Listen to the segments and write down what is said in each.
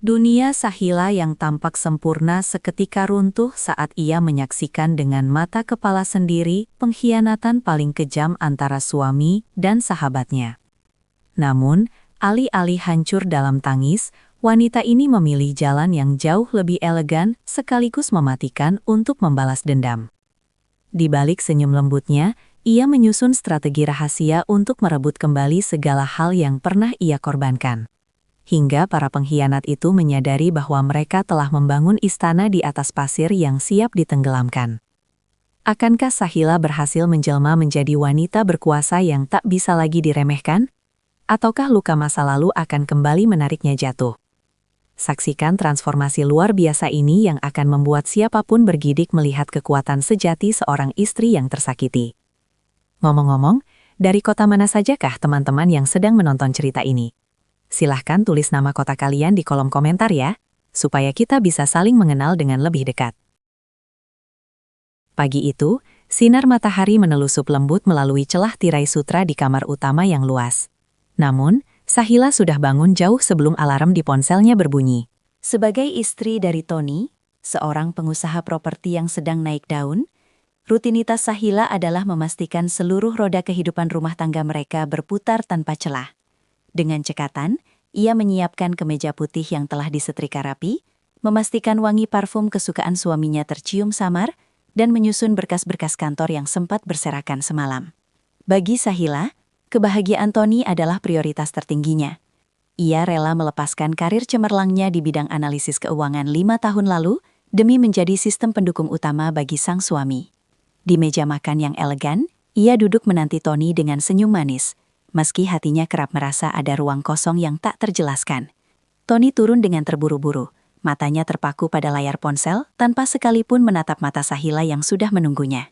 Dunia Sahila yang tampak sempurna seketika runtuh saat ia menyaksikan dengan mata kepala sendiri pengkhianatan paling kejam antara suami dan sahabatnya. Namun, alih-alih hancur dalam tangis, wanita ini memilih jalan yang jauh lebih elegan sekaligus mematikan untuk membalas dendam. Di balik senyum lembutnya, ia menyusun strategi rahasia untuk merebut kembali segala hal yang pernah ia korbankan. Hingga para pengkhianat itu menyadari bahwa mereka telah membangun istana di atas pasir yang siap ditenggelamkan. Akankah Sahila berhasil menjelma menjadi wanita berkuasa yang tak bisa lagi diremehkan? Ataukah luka masa lalu akan kembali menariknya jatuh? Saksikan transformasi luar biasa ini yang akan membuat siapapun bergidik melihat kekuatan sejati seorang istri yang tersakiti. Ngomong-ngomong, dari kota mana sajakah teman-teman yang sedang menonton cerita ini? Silahkan tulis nama kota kalian di kolom komentar ya, supaya kita bisa saling mengenal dengan lebih dekat. Pagi itu, sinar matahari menelusup lembut melalui celah tirai sutra di kamar utama yang luas. Namun, Sahila sudah bangun jauh sebelum alarm di ponselnya berbunyi. Sebagai istri dari Tony, seorang pengusaha properti yang sedang naik daun, rutinitas Sahila adalah memastikan seluruh roda kehidupan rumah tangga mereka berputar tanpa celah. Dengan cekatan, ia menyiapkan kemeja putih yang telah disetrika rapi, memastikan wangi parfum kesukaan suaminya tercium samar, dan menyusun berkas-berkas kantor yang sempat berserakan semalam. Bagi Sahila, kebahagiaan Tony adalah prioritas tertingginya. Ia rela melepaskan karir cemerlangnya di bidang analisis keuangan 5 tahun lalu demi menjadi sistem pendukung utama bagi sang suami. Di meja makan yang elegan, ia duduk menanti Tony dengan senyum manis. Meski hatinya kerap merasa ada ruang kosong yang tak terjelaskan. Tony turun dengan terburu-buru, matanya terpaku pada layar ponsel tanpa sekalipun menatap mata Sahila yang sudah menunggunya.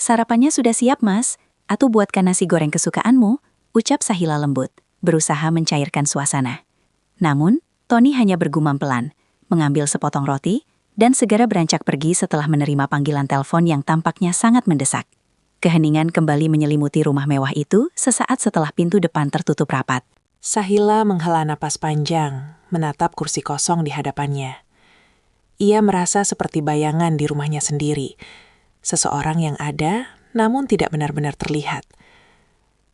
"Sarapannya sudah siap, Mas. Atau buatkan nasi goreng kesukaanmu," ucap Sahila lembut, berusaha mencairkan suasana. Namun, Tony hanya bergumam pelan, mengambil sepotong roti, dan segera beranjak pergi setelah menerima panggilan telepon yang tampaknya sangat mendesak. Keheningan kembali menyelimuti rumah mewah itu sesaat setelah pintu depan tertutup rapat. Sahila menghela napas panjang, menatap kursi kosong di hadapannya. Ia merasa seperti bayangan di rumahnya sendiri. Seseorang yang ada, namun tidak benar-benar terlihat.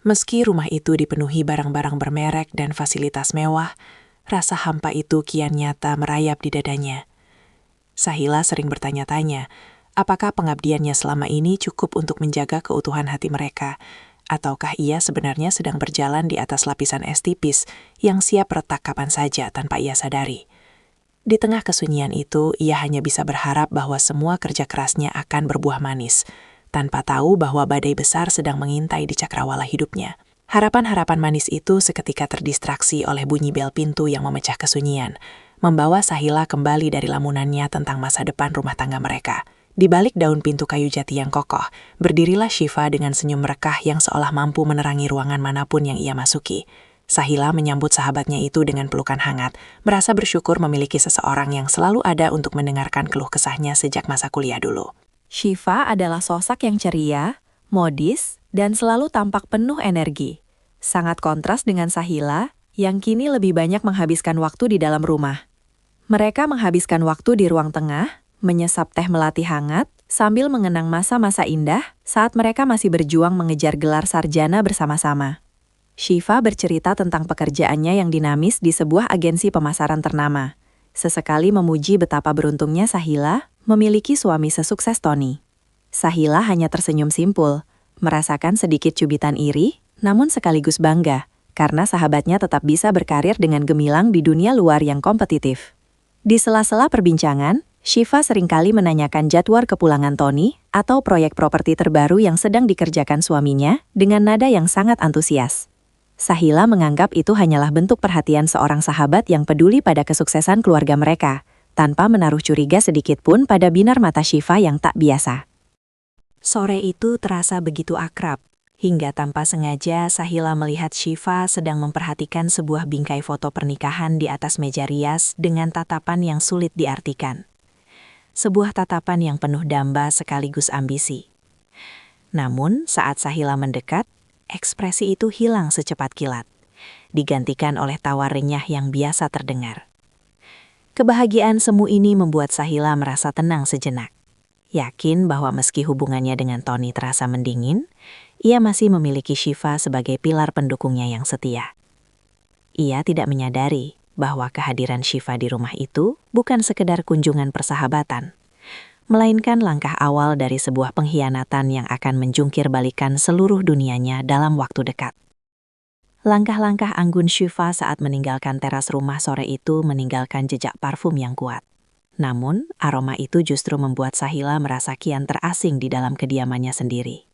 Meski rumah itu dipenuhi barang-barang bermerek dan fasilitas mewah, rasa hampa itu kian nyata merayap di dadanya. Sahila sering bertanya-tanya, apakah pengabdiannya selama ini cukup untuk menjaga keutuhan hati mereka, ataukah ia sebenarnya sedang berjalan di atas lapisan es tipis yang siap retak kapan saja tanpa ia sadari. Di tengah kesunyian itu, ia hanya bisa berharap bahwa semua kerja kerasnya akan berbuah manis, tanpa tahu bahwa badai besar sedang mengintai di cakrawala hidupnya. Harapan-harapan manis itu seketika terdistraksi oleh bunyi bel pintu yang memecah kesunyian, membawa Sahila kembali dari lamunannya tentang masa depan rumah tangga mereka. Di balik daun pintu kayu jati yang kokoh, berdirilah Shiva dengan senyum merekah yang seolah mampu menerangi ruangan manapun yang ia masuki. Sahila menyambut sahabatnya itu dengan pelukan hangat, merasa bersyukur memiliki seseorang yang selalu ada untuk mendengarkan keluh kesahnya sejak masa kuliah dulu. Shiva adalah sosok yang ceria, modis, dan selalu tampak penuh energi. Sangat kontras dengan Sahila, yang kini lebih banyak menghabiskan waktu di dalam rumah. Mereka menghabiskan waktu di ruang tengah, menyesap teh melati hangat, sambil mengenang masa-masa indah saat mereka masih berjuang mengejar gelar sarjana bersama-sama. Shiva bercerita tentang pekerjaannya yang dinamis di sebuah agensi pemasaran ternama. Sesekali memuji betapa beruntungnya Sahila memiliki suami sesukses Tony. Sahila hanya tersenyum simpul, merasakan sedikit cubitan iri, namun sekaligus bangga, karena sahabatnya tetap bisa berkarir dengan gemilang di dunia luar yang kompetitif. Di sela-sela perbincangan, Shiva seringkali menanyakan jadwal kepulangan Tony atau proyek properti terbaru yang sedang dikerjakan suaminya dengan nada yang sangat antusias. Sahila menganggap itu hanyalah bentuk perhatian seorang sahabat yang peduli pada kesuksesan keluarga mereka, tanpa menaruh curiga sedikit pun pada binar mata Shiva yang tak biasa. Sore itu terasa begitu akrab, hingga tanpa sengaja Sahila melihat Shiva sedang memperhatikan sebuah bingkai foto pernikahan di atas meja rias dengan tatapan yang sulit diartikan. Sebuah tatapan yang penuh damba sekaligus ambisi. Namun, saat Sahila mendekat, ekspresi itu hilang secepat kilat, digantikan oleh tawa renyah yang biasa terdengar. Kebahagiaan semu ini membuat Sahila merasa tenang sejenak. Yakin bahwa meski hubungannya dengan Tony terasa mendingin, ia masih memiliki Shiva sebagai pilar pendukungnya yang setia. Ia tidak menyadari bahwa kehadiran Shiva di rumah itu bukan sekedar kunjungan persahabatan, melainkan langkah awal dari sebuah pengkhianatan yang akan menjungkir balikan seluruh dunianya dalam waktu dekat. Langkah-langkah anggun Shiva saat meninggalkan teras rumah sore itu meninggalkan jejak parfum yang kuat. Namun, aroma itu justru membuat Sahila merasa kian terasing di dalam kediamannya sendiri.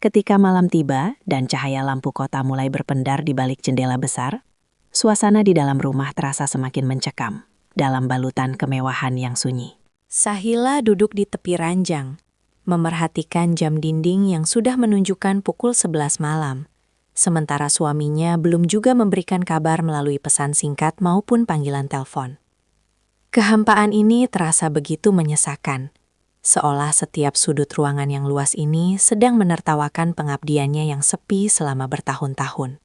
Ketika malam tiba dan cahaya lampu kota mulai berpendar di balik jendela besar, suasana di dalam rumah terasa semakin mencekam dalam balutan kemewahan yang sunyi. Sahila duduk di tepi ranjang, memerhatikan jam dinding yang sudah menunjukkan pukul 11 malam. Sementara suaminya belum juga memberikan kabar melalui pesan singkat maupun panggilan telepon. Kehampaan ini terasa begitu menyesakan, seolah setiap sudut ruangan yang luas ini sedang menertawakan pengabdiannya yang sepi selama bertahun-tahun.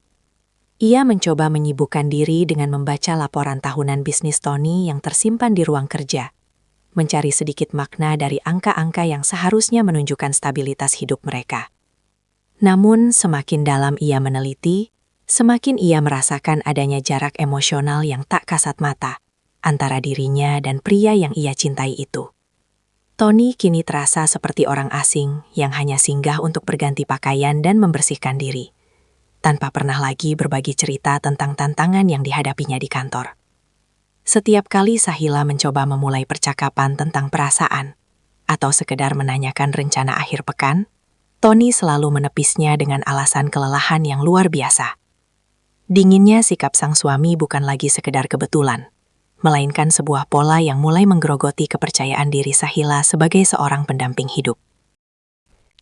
Ia mencoba menyibukkan diri dengan membaca laporan tahunan bisnis Tony yang tersimpan di ruang kerja, mencari sedikit makna dari angka-angka yang seharusnya menunjukkan stabilitas hidup mereka. Namun, semakin dalam ia meneliti, semakin ia merasakan adanya jarak emosional yang tak kasat mata antara dirinya dan pria yang ia cintai itu. Tony kini terasa seperti orang asing yang hanya singgah untuk berganti pakaian dan membersihkan diri, tanpa pernah lagi berbagi cerita tentang tantangan yang dihadapinya di kantor. Setiap kali Sahila mencoba memulai percakapan tentang perasaan atau sekedar menanyakan rencana akhir pekan, Tony selalu menepisnya dengan alasan kelelahan yang luar biasa. Dinginnya sikap sang suami bukan lagi sekedar kebetulan, melainkan sebuah pola yang mulai menggerogoti kepercayaan diri Sahila sebagai seorang pendamping hidup.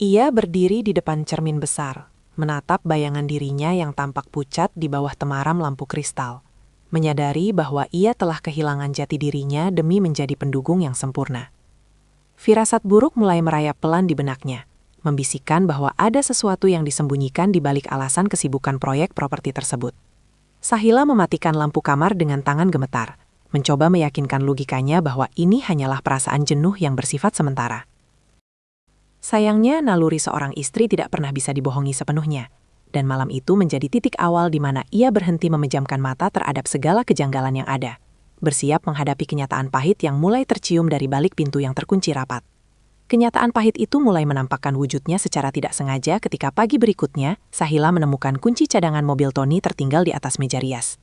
Ia berdiri di depan cermin besar, menatap bayangan dirinya yang tampak pucat di bawah temaram lampu kristal, menyadari bahwa ia telah kehilangan jati dirinya demi menjadi pendukung yang sempurna. Firasat buruk mulai merayap pelan di benaknya, membisikkan bahwa ada sesuatu yang disembunyikan di balik alasan kesibukan proyek properti tersebut. Sahila mematikan lampu kamar dengan tangan gemetar, mencoba meyakinkan logikanya bahwa ini hanyalah perasaan jenuh yang bersifat sementara. Sayangnya, naluri seorang istri tidak pernah bisa dibohongi sepenuhnya. Dan malam itu menjadi titik awal di mana ia berhenti memejamkan mata terhadap segala kejanggalan yang ada, bersiap menghadapi kenyataan pahit yang mulai tercium dari balik pintu yang terkunci rapat. Kenyataan pahit itu mulai menampakkan wujudnya secara tidak sengaja ketika pagi berikutnya, Sahila menemukan kunci cadangan mobil Tony tertinggal di atas meja rias.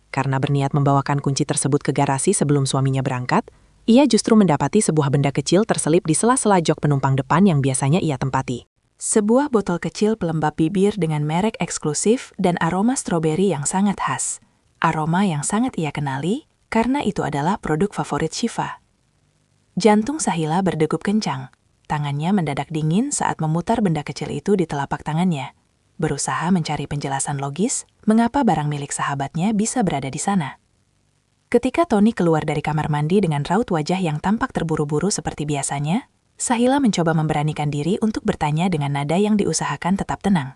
Karena berniat membawakan kunci tersebut ke garasi sebelum suaminya berangkat, ia justru mendapati sebuah benda kecil terselip di sela-sela jok penumpang depan yang biasanya ia tempati. Sebuah botol kecil pelembab bibir dengan merek eksklusif dan aroma stroberi yang sangat khas. Aroma yang sangat ia kenali karena itu adalah produk favorit Shiva. Jantung Sahila berdegup kencang. Tangannya mendadak dingin saat memutar benda kecil itu di telapak tangannya, berusaha mencari penjelasan logis mengapa barang milik sahabatnya bisa berada di sana. Ketika Tony keluar dari kamar mandi dengan raut wajah yang tampak terburu-buru seperti biasanya, Sahila mencoba memberanikan diri untuk bertanya dengan nada yang diusahakan tetap tenang.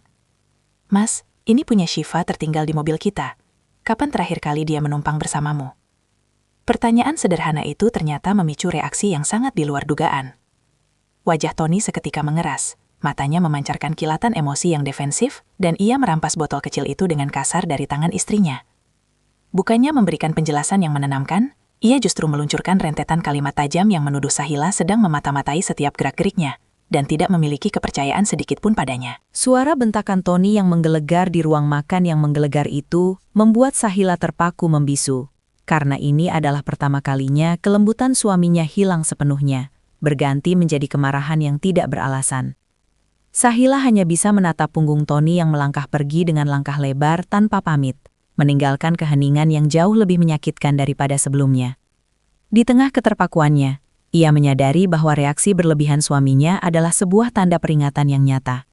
"Mas, ini punya Shiva tertinggal di mobil kita. Kapan terakhir kali dia menumpang bersamamu?" Pertanyaan sederhana itu ternyata memicu reaksi yang sangat di luar dugaan. Wajah Tony seketika mengeras, matanya memancarkan kilatan emosi yang defensif, dan ia merampas botol kecil itu dengan kasar dari tangan istrinya. Bukannya memberikan penjelasan yang menenangkan, ia justru meluncurkan rentetan kalimat tajam yang menuduh Sahila sedang memata-matai setiap gerak-geriknya, dan tidak memiliki kepercayaan sedikit pun padanya. Suara bentakan Tony yang menggelegar di ruang makan yang menggelegar itu membuat Sahila terpaku membisu, karena ini adalah pertama kalinya kelembutan suaminya hilang sepenuhnya, berganti menjadi kemarahan yang tidak beralasan. Sahila hanya bisa menatap punggung Tony yang melangkah pergi dengan langkah lebar tanpa pamit, meninggalkan keheningan yang jauh lebih menyakitkan daripada sebelumnya. Di tengah keterpakuannya, ia menyadari bahwa reaksi berlebihan suaminya adalah sebuah tanda peringatan yang nyata.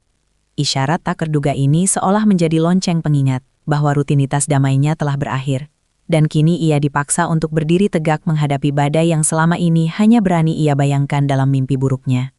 Isyarat tak terduga ini seolah menjadi lonceng pengingat bahwa rutinitas damainya telah berakhir, dan kini ia dipaksa untuk berdiri tegak menghadapi badai yang selama ini hanya berani ia bayangkan dalam mimpi buruknya.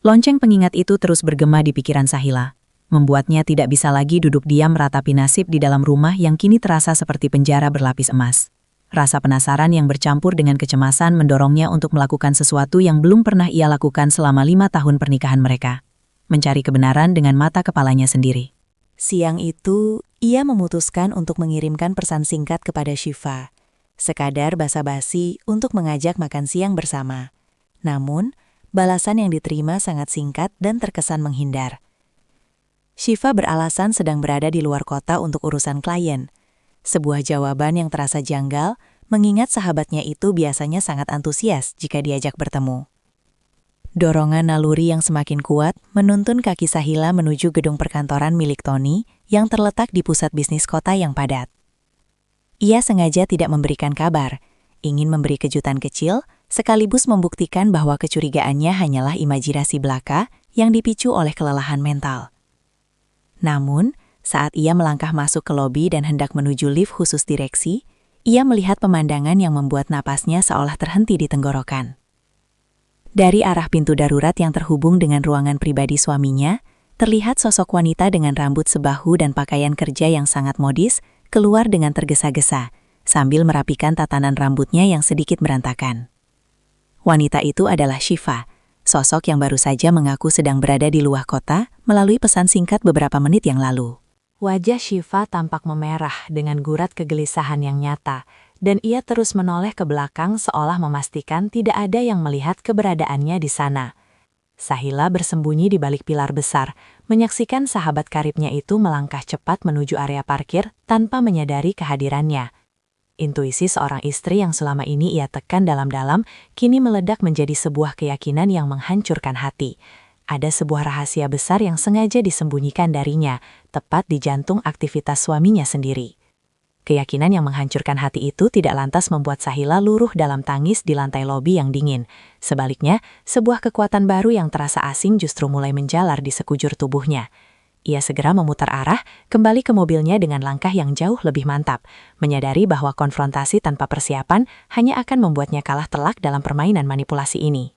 Lonceng pengingat itu terus bergema di pikiran Sahila, membuatnya tidak bisa lagi duduk diam meratapi nasib di dalam rumah yang kini terasa seperti penjara berlapis emas. Rasa penasaran yang bercampur dengan kecemasan mendorongnya untuk melakukan sesuatu yang belum pernah ia lakukan selama 5 tahun pernikahan mereka. Mencari kebenaran dengan mata kepalanya sendiri. Siang itu, ia memutuskan untuk mengirimkan pesan singkat kepada Shiva. Sekadar basa-basi untuk mengajak makan siang bersama. Namun, balasan yang diterima sangat singkat dan terkesan menghindar. Shiva beralasan sedang berada di luar kota untuk urusan klien. Sebuah jawaban yang terasa janggal, mengingat sahabatnya itu biasanya sangat antusias jika diajak bertemu. Dorongan naluri yang semakin kuat menuntun kaki Sahila menuju gedung perkantoran milik Tony yang terletak di pusat bisnis kota yang padat. Ia sengaja tidak memberikan kabar, ingin memberi kejutan kecil, sekaligus membuktikan bahwa kecurigaannya hanyalah imajinasi belaka yang dipicu oleh kelelahan mental. Namun, saat ia melangkah masuk ke lobi dan hendak menuju lift khusus direksi, ia melihat pemandangan yang membuat napasnya seolah terhenti di tenggorokan. Dari arah pintu darurat yang terhubung dengan ruangan pribadi suaminya, terlihat sosok wanita dengan rambut sebahu dan pakaian kerja yang sangat modis keluar dengan tergesa-gesa, sambil merapikan tatanan rambutnya yang sedikit berantakan. Wanita itu adalah Shiva, sosok yang baru saja mengaku sedang berada di luar kota melalui pesan singkat beberapa menit yang lalu. Wajah Shiva tampak memerah dengan gurat kegelisahan yang nyata, dan ia terus menoleh ke belakang seolah memastikan tidak ada yang melihat keberadaannya di sana. Sahila bersembunyi di balik pilar besar, menyaksikan sahabat karibnya itu melangkah cepat menuju area parkir tanpa menyadari kehadirannya. Intuisi seorang istri yang selama ini ia tekan dalam-dalam, kini meledak menjadi sebuah keyakinan yang menghancurkan hati. Ada sebuah rahasia besar yang sengaja disembunyikan darinya, tepat di jantung aktivitas suaminya sendiri. Keyakinan yang menghancurkan hati itu tidak lantas membuat Sahila luruh dalam tangis di lantai lobi yang dingin. Sebaliknya, sebuah kekuatan baru yang terasa asing justru mulai menjalar di sekujur tubuhnya. Ia segera memutar arah, kembali ke mobilnya dengan langkah yang jauh lebih mantap, menyadari bahwa konfrontasi tanpa persiapan hanya akan membuatnya kalah telak dalam permainan manipulasi ini.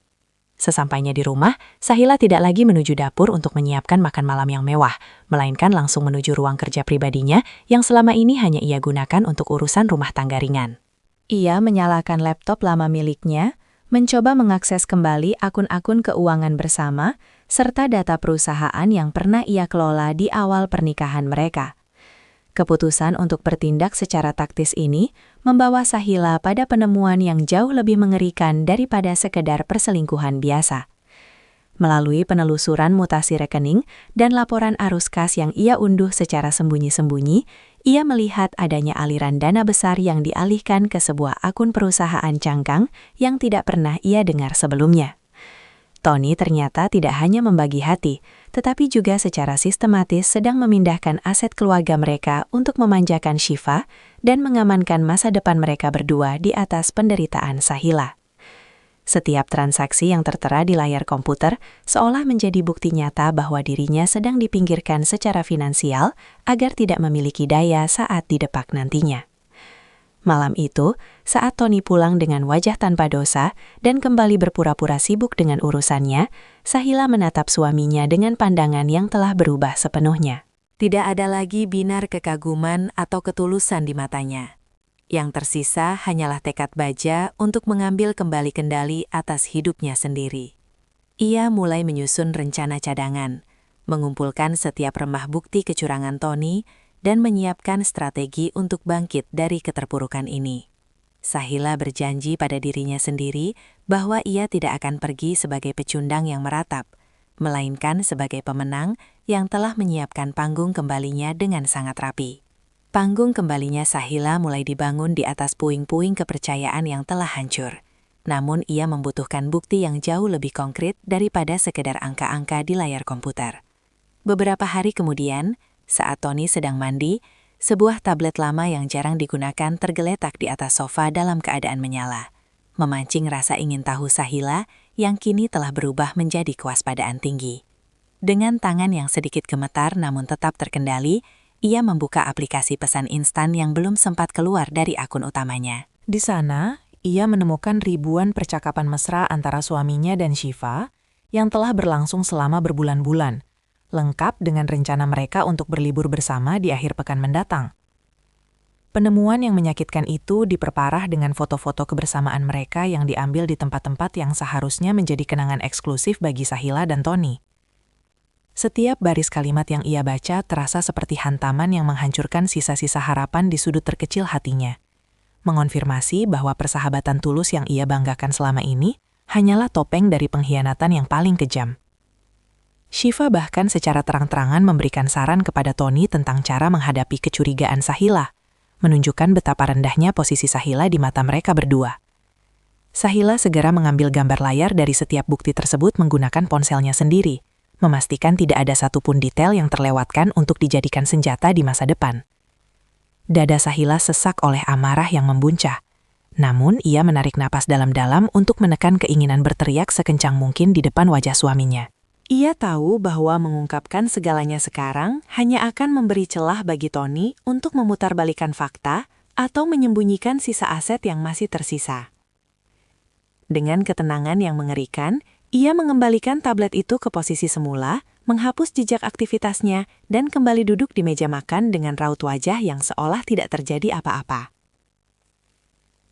Sesampainya di rumah, Sahila tidak lagi menuju dapur untuk menyiapkan makan malam yang mewah, melainkan langsung menuju ruang kerja pribadinya yang selama ini hanya ia gunakan untuk urusan rumah tangga ringan. Ia menyalakan laptop lama miliknya, mencoba mengakses kembali akun-akun keuangan bersama, serta data perusahaan yang pernah ia kelola di awal pernikahan mereka. Keputusan untuk bertindak secara taktis ini membawa Sahila pada penemuan yang jauh lebih mengerikan daripada sekedar perselingkuhan biasa. Melalui penelusuran mutasi rekening dan laporan arus kas yang ia unduh secara sembunyi-sembunyi, ia melihat adanya aliran dana besar yang dialihkan ke sebuah akun perusahaan cangkang yang tidak pernah ia dengar sebelumnya. Tony ternyata tidak hanya membagi hati, tetapi juga secara sistematis sedang memindahkan aset keluarga mereka untuk memanjakan Shiva dan mengamankan masa depan mereka berdua di atas penderitaan Sahila. Setiap transaksi yang tertera di layar komputer seolah menjadi bukti nyata bahwa dirinya sedang dipinggirkan secara finansial agar tidak memiliki daya saat didepak nantinya. Malam itu, saat Tony pulang dengan wajah tanpa dosa dan kembali berpura-pura sibuk dengan urusannya, Sahila menatap suaminya dengan pandangan yang telah berubah sepenuhnya. Tidak ada lagi binar kekaguman atau ketulusan di matanya. Yang tersisa hanyalah tekad baja untuk mengambil kembali kendali atas hidupnya sendiri. Ia mulai menyusun rencana cadangan, mengumpulkan setiap remah bukti kecurangan Tony, dan menyiapkan strategi untuk bangkit dari keterpurukan ini. Sahila berjanji pada dirinya sendiri bahwa ia tidak akan pergi sebagai pecundang yang meratap, melainkan sebagai pemenang yang telah menyiapkan panggung kembalinya dengan sangat rapi. Panggung kembalinya Sahila mulai dibangun di atas puing-puing kepercayaan yang telah hancur. Namun ia membutuhkan bukti yang jauh lebih konkret daripada sekedar angka-angka di layar komputer. Beberapa hari kemudian, saat Tony sedang mandi, sebuah tablet lama yang jarang digunakan tergeletak di atas sofa dalam keadaan menyala, memancing rasa ingin tahu Sahila yang kini telah berubah menjadi kewaspadaan tinggi. Dengan tangan yang sedikit gemetar namun tetap terkendali, ia membuka aplikasi pesan instan yang belum sempat keluar dari akun utamanya. Di sana, ia menemukan ribuan percakapan mesra antara suaminya dan Shiva yang telah berlangsung selama berbulan-bulan, lengkap dengan rencana mereka untuk berlibur bersama di akhir pekan mendatang. Penemuan yang menyakitkan itu diperparah dengan foto-foto kebersamaan mereka yang diambil di tempat-tempat yang seharusnya menjadi kenangan eksklusif bagi Sahila dan Tony. Setiap baris kalimat yang ia baca terasa seperti hantaman yang menghancurkan sisa-sisa harapan di sudut terkecil hatinya. Mengonfirmasi bahwa persahabatan tulus yang ia banggakan selama ini hanyalah topeng dari pengkhianatan yang paling kejam. Shiva bahkan secara terang-terangan memberikan saran kepada Tony tentang cara menghadapi kecurigaan Sahila, menunjukkan betapa rendahnya posisi Sahila di mata mereka berdua. Sahila segera mengambil gambar layar dari setiap bukti tersebut menggunakan ponselnya sendiri, memastikan tidak ada satupun detail yang terlewatkan untuk dijadikan senjata di masa depan. Dada Sahila sesak oleh amarah yang membuncah. Namun, ia menarik napas dalam-dalam untuk menekan keinginan berteriak sekencang mungkin di depan wajah suaminya. Ia tahu bahwa mengungkapkan segalanya sekarang hanya akan memberi celah bagi Tony untuk memutarbalikkan fakta atau menyembunyikan sisa aset yang masih tersisa. Dengan ketenangan yang mengerikan, ia mengembalikan tablet itu ke posisi semula, menghapus jejak aktivitasnya, dan kembali duduk di meja makan dengan raut wajah yang seolah tidak terjadi apa-apa.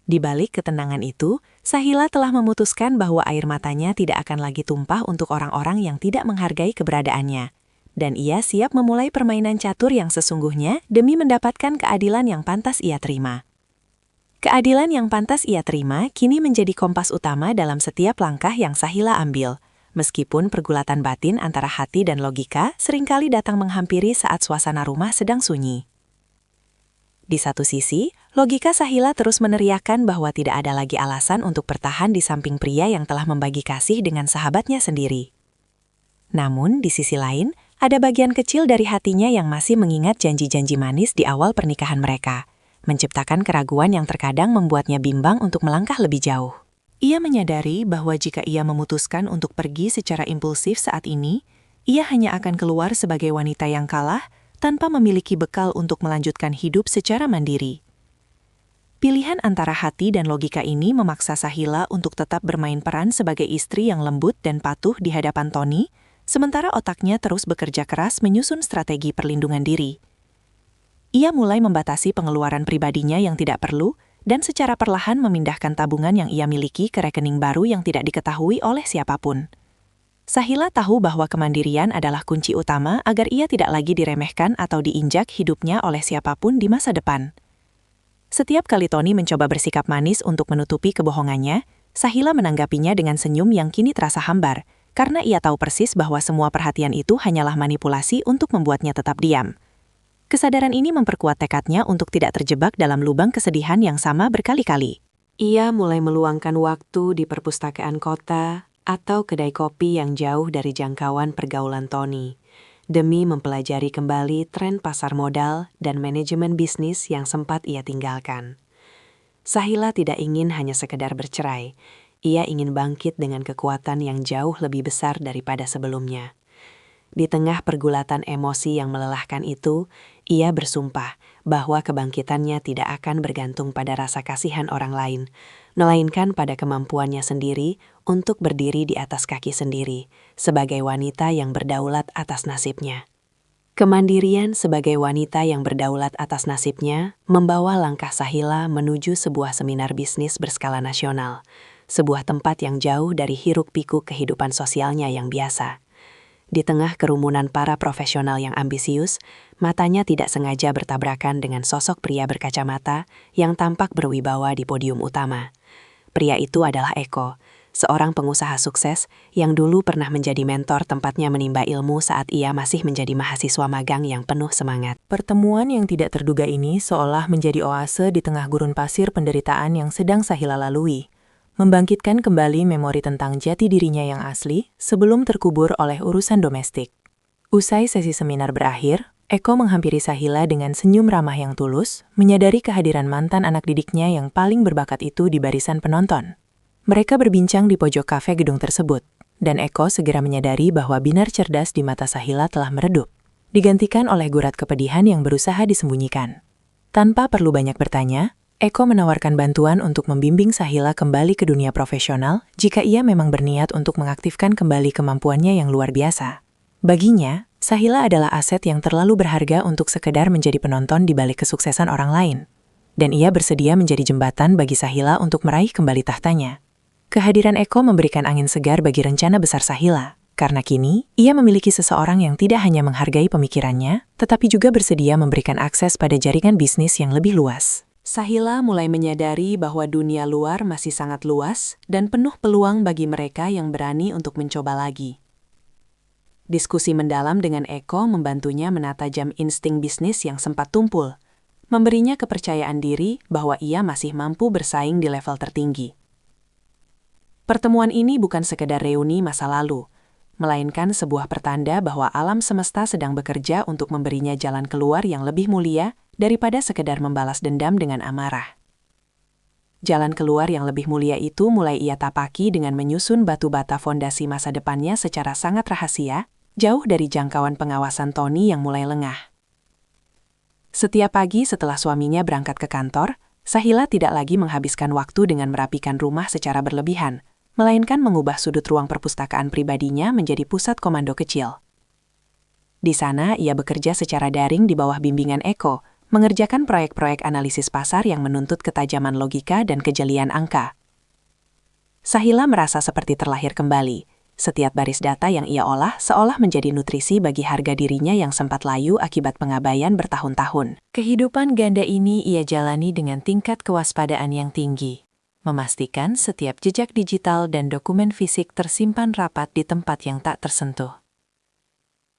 Di balik ketenangan itu, Sahila telah memutuskan bahwa air matanya tidak akan lagi tumpah untuk orang-orang yang tidak menghargai keberadaannya. Dan ia siap memulai permainan catur yang sesungguhnya demi mendapatkan keadilan yang pantas ia terima. Keadilan yang pantas ia terima kini menjadi kompas utama dalam setiap langkah yang Sahila ambil, meskipun pergulatan batin antara hati dan logika seringkali datang menghampiri saat suasana rumah sedang sunyi. Di satu sisi, logika Sahila terus meneriakkan bahwa tidak ada lagi alasan untuk bertahan di samping pria yang telah membagi kasih dengan sahabatnya sendiri. Namun, di sisi lain, ada bagian kecil dari hatinya yang masih mengingat janji-janji manis di awal pernikahan mereka, menciptakan keraguan yang terkadang membuatnya bimbang untuk melangkah lebih jauh. Ia menyadari bahwa jika ia memutuskan untuk pergi secara impulsif saat ini, ia hanya akan keluar sebagai wanita yang kalah, tanpa memiliki bekal untuk melanjutkan hidup secara mandiri. Pilihan antara hati dan logika ini memaksa Sahila untuk tetap bermain peran sebagai istri yang lembut dan patuh di hadapan Tony, sementara otaknya terus bekerja keras menyusun strategi perlindungan diri. Ia mulai membatasi pengeluaran pribadinya yang tidak perlu, dan secara perlahan memindahkan tabungan yang ia miliki ke rekening baru yang tidak diketahui oleh siapapun. Sahila tahu bahwa kemandirian adalah kunci utama agar ia tidak lagi diremehkan atau diinjak hidupnya oleh siapapun di masa depan. Setiap kali Tony mencoba bersikap manis untuk menutupi kebohongannya, Sahila menanggapinya dengan senyum yang kini terasa hambar, karena ia tahu persis bahwa semua perhatian itu hanyalah manipulasi untuk membuatnya tetap diam. Kesadaran ini memperkuat tekadnya untuk tidak terjebak dalam lubang kesedihan yang sama berkali-kali. Ia mulai meluangkan waktu di perpustakaan kota atau kedai kopi yang jauh dari jangkauan pergaulan Tony, demi mempelajari kembali tren pasar modal dan manajemen bisnis yang sempat ia tinggalkan. Sahila tidak ingin hanya sekedar bercerai, ia ingin bangkit dengan kekuatan yang jauh lebih besar daripada sebelumnya. Di tengah pergulatan emosi yang melelahkan itu, ia bersumpah bahwa kebangkitannya tidak akan bergantung pada rasa kasihan orang lain, melainkan pada kemampuannya sendiri untuk berdiri di atas kaki sendiri, sebagai wanita yang berdaulat atas nasibnya. Kemandirian sebagai wanita yang berdaulat atas nasibnya membawa langkah Sahila menuju sebuah seminar bisnis berskala nasional, sebuah tempat yang jauh dari hiruk-pikuk kehidupan sosialnya yang biasa. Di tengah kerumunan para profesional yang ambisius, matanya tidak sengaja bertabrakan dengan sosok pria berkacamata yang tampak berwibawa di podium utama. Pria itu adalah Eko, seorang pengusaha sukses yang dulu pernah menjadi mentor tempatnya menimba ilmu saat ia masih menjadi mahasiswa magang yang penuh semangat. Pertemuan yang tidak terduga ini seolah menjadi oase di tengah gurun pasir penderitaan yang sedang Sahila lalui, membangkitkan kembali memori tentang jati dirinya yang asli sebelum terkubur oleh urusan domestik. Usai sesi seminar berakhir, Eko menghampiri Sahila dengan senyum ramah yang tulus, menyadari kehadiran mantan anak didiknya yang paling berbakat itu di barisan penonton. Mereka berbincang di pojok kafe gedung tersebut, dan Eko segera menyadari bahwa binar cerdas di mata Sahila telah meredup, digantikan oleh gurat kepedihan yang berusaha disembunyikan. Tanpa perlu banyak bertanya, Eko menawarkan bantuan untuk membimbing Sahila kembali ke dunia profesional jika ia memang berniat untuk mengaktifkan kembali kemampuannya yang luar biasa. Baginya, Sahila adalah aset yang terlalu berharga untuk sekedar menjadi penonton di balik kesuksesan orang lain. dan ia bersedia menjadi jembatan bagi Sahila untuk meraih kembali tahtanya. Kehadiran Eko memberikan angin segar bagi rencana besar Sahila, karena kini ia memiliki seseorang yang tidak hanya menghargai pemikirannya, tetapi juga bersedia memberikan akses pada jaringan bisnis yang lebih luas. Sahila mulai menyadari bahwa dunia luar masih sangat luas dan penuh peluang bagi mereka yang berani untuk mencoba lagi. Diskusi mendalam dengan Eko membantunya menata jam insting bisnis yang sempat tumpul, memberinya kepercayaan diri bahwa ia masih mampu bersaing di level tertinggi. Pertemuan ini bukan sekedar reuni masa lalu, melainkan sebuah pertanda bahwa alam semesta sedang bekerja untuk memberinya jalan keluar yang lebih mulia daripada sekedar membalas dendam dengan amarah. Jalan keluar yang lebih mulia itu mulai ia tapaki dengan menyusun batu bata fondasi masa depannya secara sangat rahasia, jauh dari jangkauan pengawasan Tony yang mulai lengah. Setiap pagi setelah suaminya berangkat ke kantor, Sahila tidak lagi menghabiskan waktu dengan merapikan rumah secara berlebihan, melainkan mengubah sudut ruang perpustakaan pribadinya menjadi pusat komando kecil. Di sana, ia bekerja secara daring di bawah bimbingan Eko, mengerjakan proyek-proyek analisis pasar yang menuntut ketajaman logika dan kejelian angka. Sahila merasa seperti terlahir kembali. Setiap baris data yang ia olah seolah menjadi nutrisi bagi harga dirinya yang sempat layu akibat pengabaian bertahun-tahun. Kehidupan ganda ini ia jalani dengan tingkat kewaspadaan yang tinggi, memastikan setiap jejak digital dan dokumen fisik tersimpan rapat di tempat yang tak tersentuh.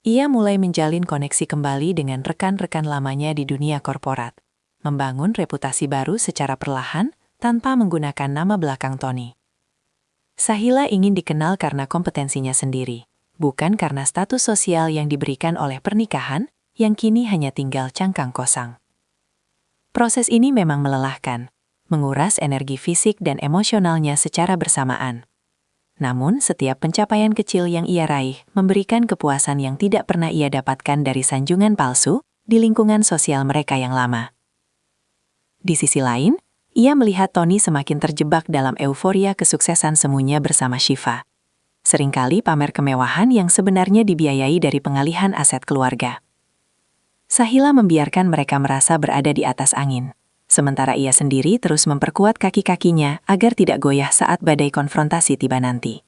Ia mulai menjalin koneksi kembali dengan rekan-rekan lamanya di dunia korporat, membangun reputasi baru secara perlahan tanpa menggunakan nama belakang Tony. Sahila ingin dikenal karena kompetensinya sendiri, bukan karena status sosial yang diberikan oleh pernikahan yang kini hanya tinggal cangkang kosong. Proses ini memang melelahkan, menguras energi fisik dan emosionalnya secara bersamaan. Namun, setiap pencapaian kecil yang ia raih memberikan kepuasan yang tidak pernah ia dapatkan dari sanjungan palsu di lingkungan sosial mereka yang lama. Di sisi lain, ia melihat Tony semakin terjebak dalam euforia kesuksesan semuanya bersama Shiva. Seringkali pamer kemewahan yang sebenarnya dibiayai dari pengalihan aset keluarga. Sahila membiarkan mereka merasa berada di atas angin, sementara ia sendiri terus memperkuat kaki-kakinya agar tidak goyah saat badai konfrontasi tiba nanti.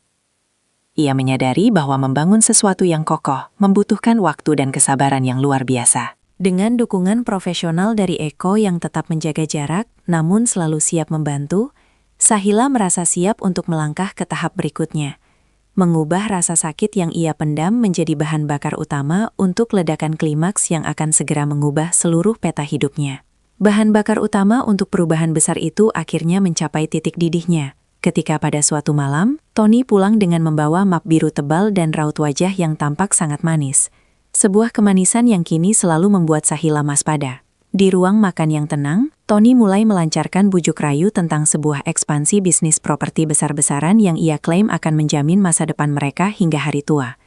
Ia menyadari bahwa membangun sesuatu yang kokoh membutuhkan waktu dan kesabaran yang luar biasa. Dengan dukungan profesional dari Eko yang tetap menjaga jarak, namun selalu siap membantu, Sahila merasa siap untuk melangkah ke tahap berikutnya. Mengubah rasa sakit yang ia pendam menjadi bahan bakar utama untuk ledakan klimaks yang akan segera mengubah seluruh peta hidupnya. Bahan bakar utama untuk perubahan besar itu akhirnya mencapai titik didihnya, ketika pada suatu malam, Tony pulang dengan membawa map biru tebal dan raut wajah yang tampak sangat manis. Sebuah kemanisan yang kini selalu membuat Sahila waspada. Di ruang makan yang tenang, Tony mulai melancarkan bujuk rayu tentang sebuah ekspansi bisnis properti besar-besaran yang ia klaim akan menjamin masa depan mereka hingga hari tua.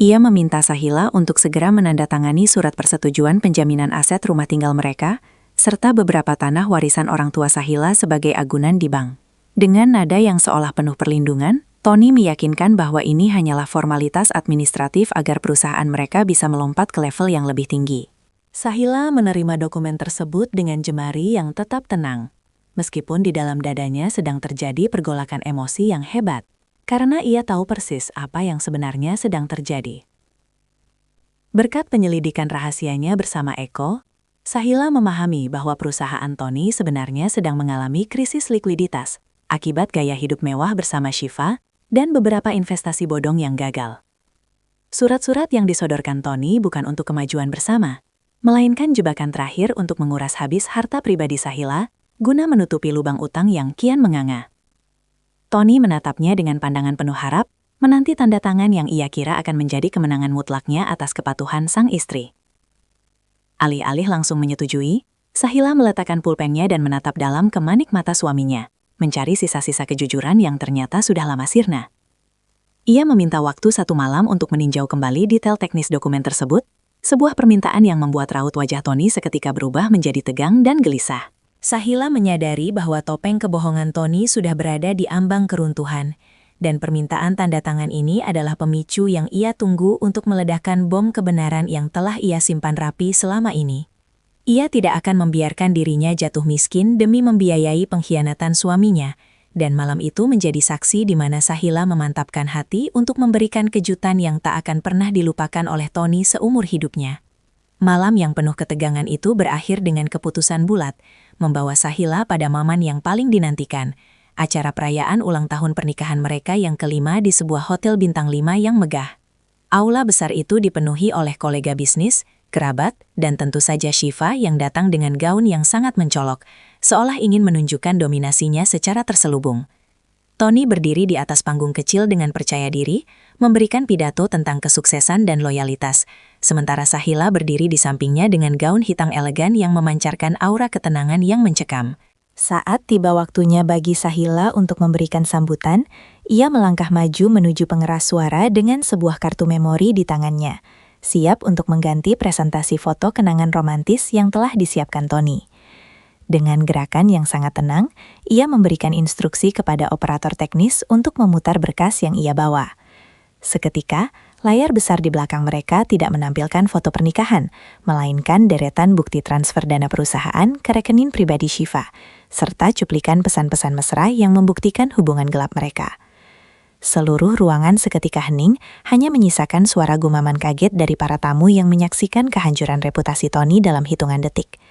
Ia meminta Sahila untuk segera menandatangani surat persetujuan penjaminan aset rumah tinggal mereka, serta beberapa tanah warisan orang tua Sahila sebagai agunan di bank. Dengan nada yang seolah penuh perlindungan, Tony meyakinkan bahwa ini hanyalah formalitas administratif agar perusahaan mereka bisa melompat ke level yang lebih tinggi. Sahila menerima dokumen tersebut dengan jemari yang tetap tenang, meskipun di dalam dadanya sedang terjadi pergolakan emosi yang hebat, karena ia tahu persis apa yang sebenarnya sedang terjadi. Berkat penyelidikan rahasianya bersama Eko, Sahila memahami bahwa perusahaan Tony sebenarnya sedang mengalami krisis likuiditas akibat gaya hidup mewah bersama Shiva dan beberapa investasi bodong yang gagal. Surat-surat yang disodorkan Tony bukan untuk kemajuan bersama, melainkan jebakan terakhir untuk menguras habis harta pribadi Sahila guna menutupi lubang utang yang kian menganga. Tony menatapnya dengan pandangan penuh harap, menanti tanda tangan yang ia kira akan menjadi kemenangan mutlaknya atas kepatuhan sang istri. Alih-alih langsung menyetujui, Sahila meletakkan pulpennya dan menatap dalam ke manik mata suaminya, mencari sisa-sisa kejujuran yang ternyata sudah lama sirna. Ia meminta waktu 1 malam untuk meninjau kembali detail teknis dokumen tersebut, sebuah permintaan yang membuat raut wajah Tony seketika berubah menjadi tegang dan gelisah. Sahila menyadari bahwa topeng kebohongan Tony sudah berada di ambang keruntuhan, dan permintaan tanda tangan ini adalah pemicu yang ia tunggu untuk meledakkan bom kebenaran yang telah ia simpan rapi selama ini. Ia tidak akan membiarkan dirinya jatuh miskin demi membiayai pengkhianatan suaminya, dan malam itu menjadi saksi di mana Sahila memantapkan hati untuk memberikan kejutan yang tak akan pernah dilupakan oleh Tony seumur hidupnya. Malam yang penuh ketegangan itu berakhir dengan keputusan bulat, membawa Sahila pada momen yang paling dinantikan, acara perayaan ulang tahun pernikahan mereka yang kelima di sebuah hotel bintang 5 yang megah. Aula besar itu dipenuhi oleh kolega bisnis, kerabat, dan tentu saja Shiva yang datang dengan gaun yang sangat mencolok, seolah ingin menunjukkan dominasinya secara terselubung. Tony berdiri di atas panggung kecil dengan percaya diri, memberikan pidato tentang kesuksesan dan loyalitas, sementara Sahila berdiri di sampingnya dengan gaun hitam elegan yang memancarkan aura ketenangan yang mencekam. Saat tiba waktunya bagi Sahila untuk memberikan sambutan, ia melangkah maju menuju pengeras suara dengan sebuah kartu memori di tangannya, siap untuk mengganti presentasi foto kenangan romantis yang telah disiapkan Tony. Dengan gerakan yang sangat tenang, ia memberikan instruksi kepada operator teknis untuk memutar berkas yang ia bawa. Seketika, layar besar di belakang mereka tidak menampilkan foto pernikahan, melainkan deretan bukti transfer dana perusahaan ke rekening pribadi Shiva, serta cuplikan pesan-pesan mesra yang membuktikan hubungan gelap mereka. Seluruh ruangan seketika hening, hanya menyisakan suara gumaman kaget dari para tamu yang menyaksikan kehancuran reputasi Tony dalam hitungan detik.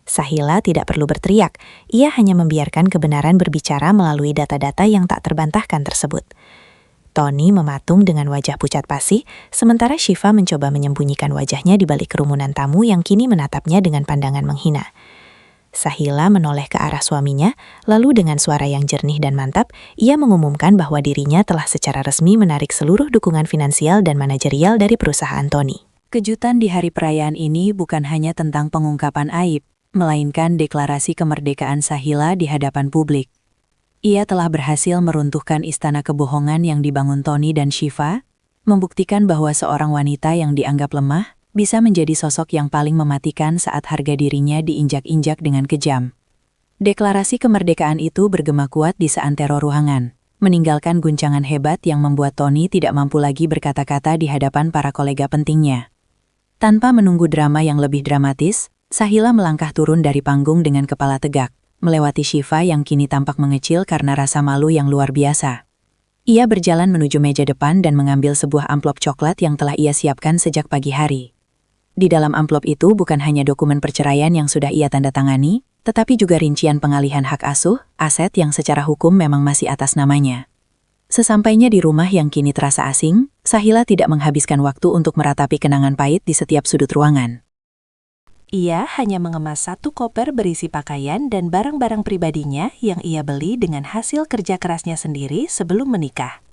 Sahila tidak perlu berteriak, ia hanya membiarkan kebenaran berbicara melalui data-data yang tak terbantahkan tersebut. Tony mematung dengan wajah pucat pasi, sementara Shiva mencoba menyembunyikan wajahnya di balik kerumunan tamu yang kini menatapnya dengan pandangan menghina. Sahila menoleh ke arah suaminya, lalu dengan suara yang jernih dan mantap, ia mengumumkan bahwa dirinya telah secara resmi menarik seluruh dukungan finansial dan manajerial dari perusahaan Tony. Kejutan di hari perayaan ini bukan hanya tentang pengungkapan aib, melainkan deklarasi kemerdekaan Sahila di hadapan publik. Ia telah berhasil meruntuhkan istana kebohongan yang dibangun Tony dan Shiva, membuktikan bahwa seorang wanita yang dianggap lemah bisa menjadi sosok yang paling mematikan saat harga dirinya diinjak-injak dengan kejam. Deklarasi kemerdekaan itu bergema kuat di seantero ruangan, meninggalkan guncangan hebat yang membuat Tony tidak mampu lagi berkata-kata di hadapan para kolega pentingnya. Tanpa menunggu drama yang lebih dramatis, Sahila melangkah turun dari panggung dengan kepala tegak, melewati Shiva yang kini tampak mengecil karena rasa malu yang luar biasa. Ia berjalan menuju meja depan dan mengambil sebuah amplop coklat yang telah ia siapkan sejak pagi hari. Di dalam amplop itu bukan hanya dokumen perceraian yang sudah ia tanda tangani, tetapi juga rincian pengalihan hak asuh, aset yang secara hukum memang masih atas namanya. Sesampainya di rumah yang kini terasa asing, Sahila tidak menghabiskan waktu untuk meratapi kenangan pahit di setiap sudut ruangan. Ia hanya mengemas satu koper berisi pakaian dan barang-barang pribadinya yang ia beli dengan hasil kerja kerasnya sendiri sebelum menikah.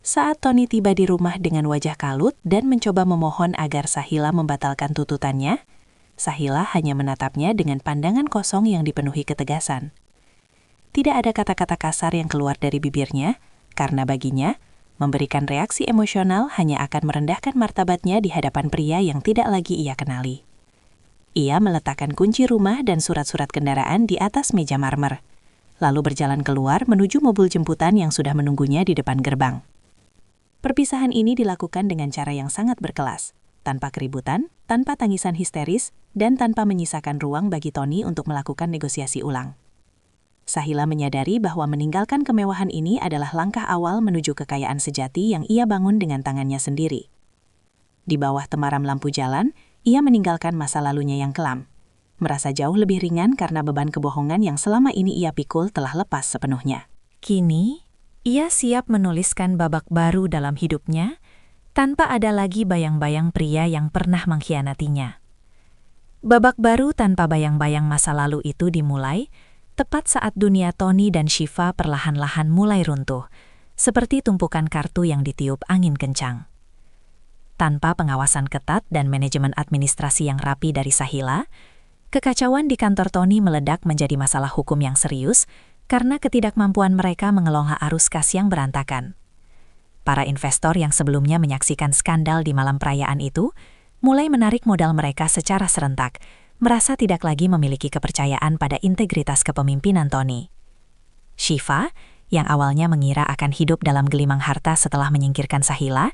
Saat Tony tiba di rumah dengan wajah kalut dan mencoba memohon agar Sahila membatalkan tuntutannya, Sahila hanya menatapnya dengan pandangan kosong yang dipenuhi ketegasan. Tidak ada kata-kata kasar yang keluar dari bibirnya, karena baginya, memberikan reaksi emosional hanya akan merendahkan martabatnya di hadapan pria yang tidak lagi ia kenali. Ia meletakkan kunci rumah dan surat-surat kendaraan di atas meja marmer, lalu berjalan keluar menuju mobil jemputan yang sudah menunggunya di depan gerbang. Perpisahan ini dilakukan dengan cara yang sangat berkelas, tanpa keributan, tanpa tangisan histeris, dan tanpa menyisakan ruang bagi Tony untuk melakukan negosiasi ulang. Sahila menyadari bahwa meninggalkan kemewahan ini adalah langkah awal menuju kekayaan sejati yang ia bangun dengan tangannya sendiri. Di bawah temaram lampu jalan, ia meninggalkan masa lalunya yang kelam. Merasa jauh lebih ringan karena beban kebohongan yang selama ini ia pikul telah lepas sepenuhnya. Kini, ia siap menuliskan babak baru dalam hidupnya, tanpa ada lagi bayang-bayang pria yang pernah mengkhianatinya. Babak baru tanpa bayang-bayang masa lalu itu dimulai, tepat saat dunia Tony dan Shiva perlahan-lahan mulai runtuh, seperti tumpukan kartu yang ditiup angin kencang. Tanpa pengawasan ketat dan manajemen administrasi yang rapi dari Sahila, kekacauan di kantor Tony meledak menjadi masalah hukum yang serius karena ketidakmampuan mereka mengelola arus kas yang berantakan. Para investor yang sebelumnya menyaksikan skandal di malam perayaan itu, mulai menarik modal mereka secara serentak, merasa tidak lagi memiliki kepercayaan pada integritas kepemimpinan Tony. Shiva, yang awalnya mengira akan hidup dalam gelimang harta setelah menyingkirkan Sahila,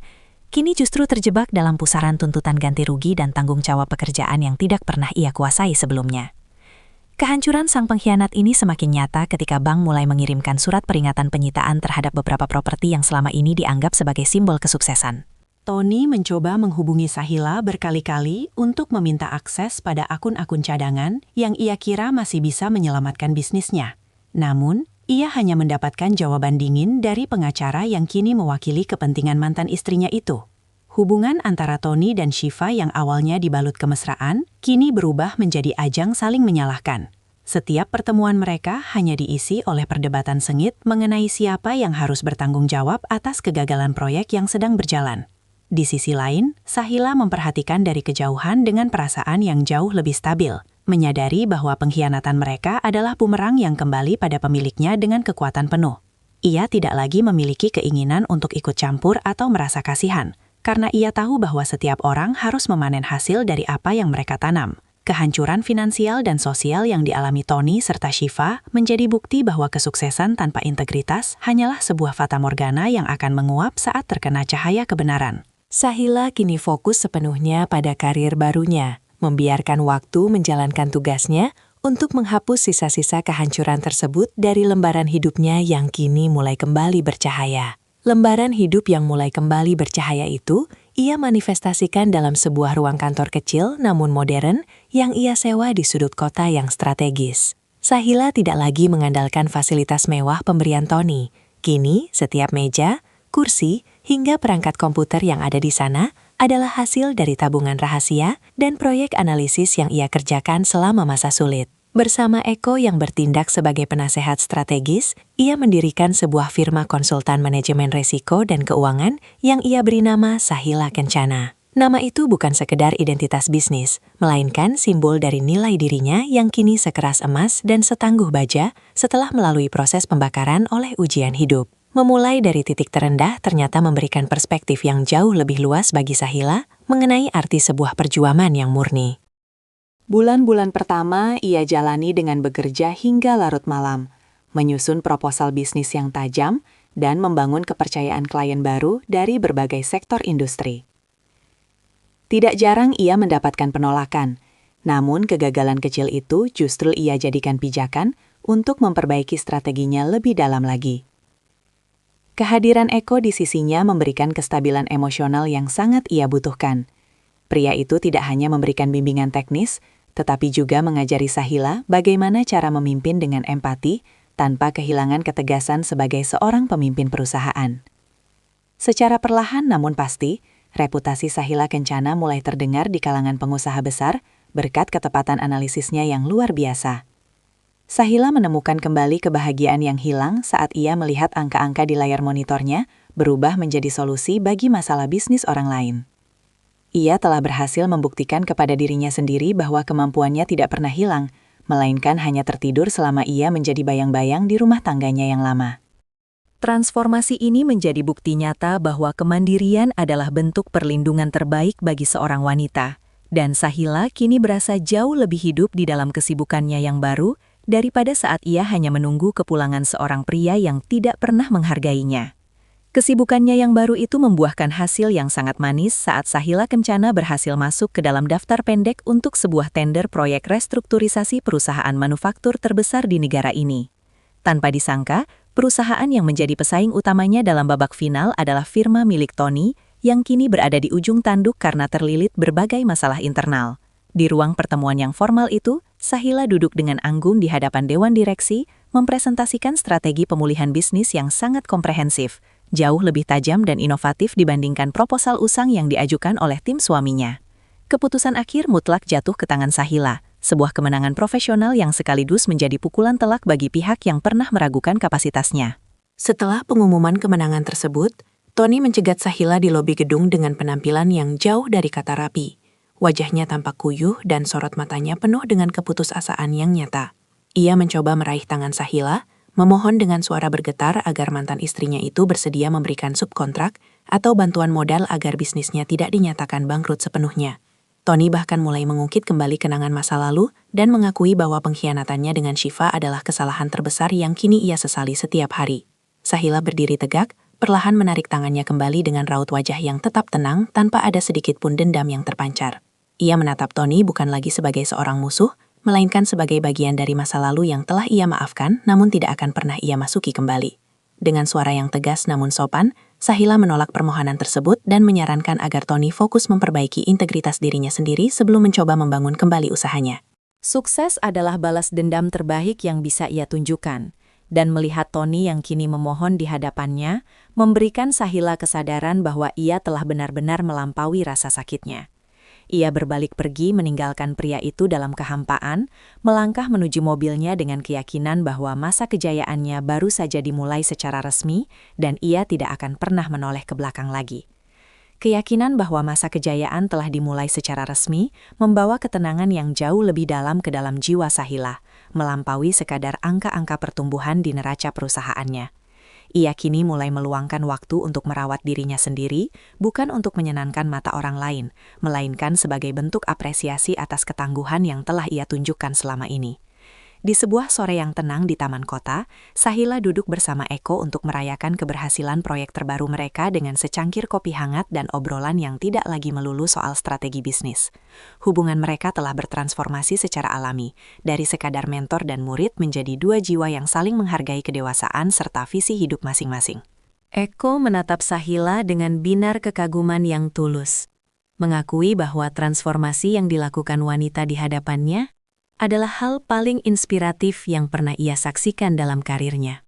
kini justru terjebak dalam pusaran tuntutan ganti rugi dan tanggung jawab pekerjaan yang tidak pernah ia kuasai sebelumnya. Kehancuran sang pengkhianat ini semakin nyata ketika bank mulai mengirimkan surat peringatan penyitaan terhadap beberapa properti yang selama ini dianggap sebagai simbol kesuksesan. Tony mencoba menghubungi Sahila berkali-kali untuk meminta akses pada akun-akun cadangan yang ia kira masih bisa menyelamatkan bisnisnya. Namun, ia hanya mendapatkan jawaban dingin dari pengacara yang kini mewakili kepentingan mantan istrinya itu. Hubungan antara Tony dan Shiva yang awalnya dibalut kemesraan, kini berubah menjadi ajang saling menyalahkan. Setiap pertemuan mereka hanya diisi oleh perdebatan sengit mengenai siapa yang harus bertanggung jawab atas kegagalan proyek yang sedang berjalan. Di sisi lain, Sahila memperhatikan dari kejauhan dengan perasaan yang jauh lebih stabil, menyadari bahwa pengkhianatan mereka adalah bumerang yang kembali pada pemiliknya dengan kekuatan penuh. Ia tidak lagi memiliki keinginan untuk ikut campur atau merasa kasihan, karena ia tahu bahwa setiap orang harus memanen hasil dari apa yang mereka tanam. Kehancuran finansial dan sosial yang dialami Tony serta Shiva menjadi bukti bahwa kesuksesan tanpa integritas hanyalah sebuah fatamorgana yang akan menguap saat terkena cahaya kebenaran. Sahila kini fokus sepenuhnya pada karir barunya, membiarkan waktu menjalankan tugasnya untuk menghapus sisa-sisa kehancuran tersebut dari lembaran hidupnya yang kini mulai kembali bercahaya. Lembaran hidup yang mulai kembali bercahaya itu, ia manifestasikan dalam sebuah ruang kantor kecil namun modern yang ia sewa di sudut kota yang strategis. Sahila tidak lagi mengandalkan fasilitas mewah pemberian Tony. Kini, setiap meja, kursi, hingga perangkat komputer yang ada di sana adalah hasil dari tabungan rahasia dan proyek analisis yang ia kerjakan selama masa sulit. Bersama Eko yang bertindak sebagai penasehat strategis, ia mendirikan sebuah firma konsultan manajemen risiko dan keuangan yang ia beri nama Sahila Kencana. Nama itu bukan sekedar identitas bisnis, melainkan simbol dari nilai dirinya yang kini sekeras emas dan setangguh baja setelah melalui proses pembakaran oleh ujian hidup. Memulai dari titik terendah ternyata memberikan perspektif yang jauh lebih luas bagi Sahila mengenai arti sebuah perjuangan yang murni. Bulan-bulan pertama ia jalani dengan bekerja hingga larut malam, menyusun proposal bisnis yang tajam, dan membangun kepercayaan klien baru dari berbagai sektor industri. Tidak jarang ia mendapatkan penolakan, namun kegagalan kecil itu justru ia jadikan pijakan untuk memperbaiki strateginya lebih dalam lagi. Kehadiran Eko di sisinya memberikan kestabilan emosional yang sangat ia butuhkan. Pria itu tidak hanya memberikan bimbingan teknis, tetapi juga mengajari Sahila bagaimana cara memimpin dengan empati tanpa kehilangan ketegasan sebagai seorang pemimpin perusahaan. Secara perlahan namun pasti, reputasi Sahila Kencana mulai terdengar di kalangan pengusaha besar berkat ketepatan analisisnya yang luar biasa. Sahila menemukan kembali kebahagiaan yang hilang saat ia melihat angka-angka di layar monitornya berubah menjadi solusi bagi masalah bisnis orang lain. Ia telah berhasil membuktikan kepada dirinya sendiri bahwa kemampuannya tidak pernah hilang, melainkan hanya tertidur selama ia menjadi bayang-bayang di rumah tangganya yang lama. Transformasi ini menjadi bukti nyata bahwa kemandirian adalah bentuk perlindungan terbaik bagi seorang wanita, dan Sahila kini berasa jauh lebih hidup di dalam kesibukannya yang baru, daripada saat ia hanya menunggu kepulangan seorang pria yang tidak pernah menghargainya. Kesibukannya yang baru itu membuahkan hasil yang sangat manis saat Sahila Kencana berhasil masuk ke dalam daftar pendek untuk sebuah tender proyek restrukturisasi perusahaan manufaktur terbesar di negara ini. Tanpa disangka, perusahaan yang menjadi pesaing utamanya dalam babak final adalah firma milik Tony yang kini berada di ujung tanduk karena terlilit berbagai masalah internal. Di ruang pertemuan yang formal itu, Sahila duduk dengan anggun di hadapan Dewan Direksi, mempresentasikan strategi pemulihan bisnis yang sangat komprehensif, jauh lebih tajam dan inovatif dibandingkan proposal usang yang diajukan oleh tim suaminya. Keputusan akhir mutlak jatuh ke tangan Sahila, sebuah kemenangan profesional yang sekaligus menjadi pukulan telak bagi pihak yang pernah meragukan kapasitasnya. Setelah pengumuman kemenangan tersebut, Tony mencegat Sahila di lobi gedung dengan penampilan yang jauh dari kata rapi. Wajahnya tampak kuyuh dan sorot matanya penuh dengan keputusasaan yang nyata. Ia mencoba meraih tangan Sahila, memohon dengan suara bergetar agar mantan istrinya itu bersedia memberikan subkontrak atau bantuan modal agar bisnisnya tidak dinyatakan bangkrut sepenuhnya. Tony bahkan mulai mengungkit kembali kenangan masa lalu dan mengakui bahwa pengkhianatannya dengan Shiva adalah kesalahan terbesar yang kini ia sesali setiap hari. Sahila berdiri tegak, perlahan menarik tangannya kembali dengan raut wajah yang tetap tenang tanpa ada sedikit pun dendam yang terpancar. Ia menatap Tony bukan lagi sebagai seorang musuh, melainkan sebagai bagian dari masa lalu yang telah ia maafkan namun tidak akan pernah ia masuki kembali. Dengan suara yang tegas namun sopan, Sahila menolak permohonan tersebut dan menyarankan agar Tony fokus memperbaiki integritas dirinya sendiri sebelum mencoba membangun kembali usahanya. Sukses adalah balas dendam terbaik yang bisa ia tunjukkan. Dan melihat Tony yang kini memohon di hadapannya, memberikan Sahila kesadaran bahwa ia telah benar-benar melampaui rasa sakitnya. Ia berbalik pergi meninggalkan pria itu dalam kehampaan, melangkah menuju mobilnya dengan keyakinan bahwa masa kejayaannya baru saja dimulai secara resmi dan ia tidak akan pernah menoleh ke belakang lagi. Keyakinan bahwa masa kejayaan telah dimulai secara resmi membawa ketenangan yang jauh lebih dalam ke dalam jiwa Sahila, melampaui sekadar angka-angka pertumbuhan di neraca perusahaannya. Ia kini mulai meluangkan waktu untuk merawat dirinya sendiri, bukan untuk menyenangkan mata orang lain, melainkan sebagai bentuk apresiasi atas ketangguhan yang telah ia tunjukkan selama ini. Di sebuah sore yang tenang di taman kota, Sahila duduk bersama Eko untuk merayakan keberhasilan proyek terbaru mereka dengan secangkir kopi hangat dan obrolan yang tidak lagi melulu soal strategi bisnis. Hubungan mereka telah bertransformasi secara alami, dari sekadar mentor dan murid menjadi dua jiwa yang saling menghargai kedewasaan serta visi hidup masing-masing. Eko menatap Sahila dengan binar kekaguman yang tulus, mengakui bahwa transformasi yang dilakukan wanita di hadapannya adalah hal paling inspiratif yang pernah ia saksikan dalam karirnya.